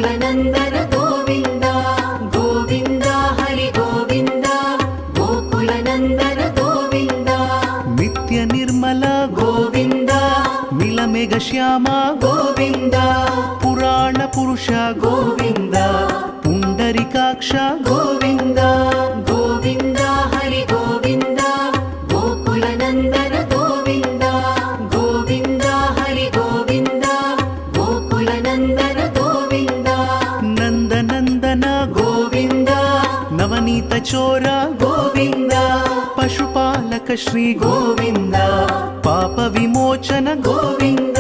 गोकुलनन्दन गोविन्द गोविन्द हरि गोविन्द गोकुलनन्दन गोविन्द नित्य निर्मल गोविन्द नीलमेघ श्याम गोविन्द पुराण पुरुष गोविन्द पुण्डरीकाक्ष गोविन्द गोविन्द हरि गोविन्द गोकुलनन्दन गोविन्द गोविन्द हरि गोविन्द गोकुलनन्दन गोविन्द नन्दनन्दन गोविन्द नवनीत चोर गोविन्द पशुपालक श्री गोविन्द पाप विमोचन गोविन्द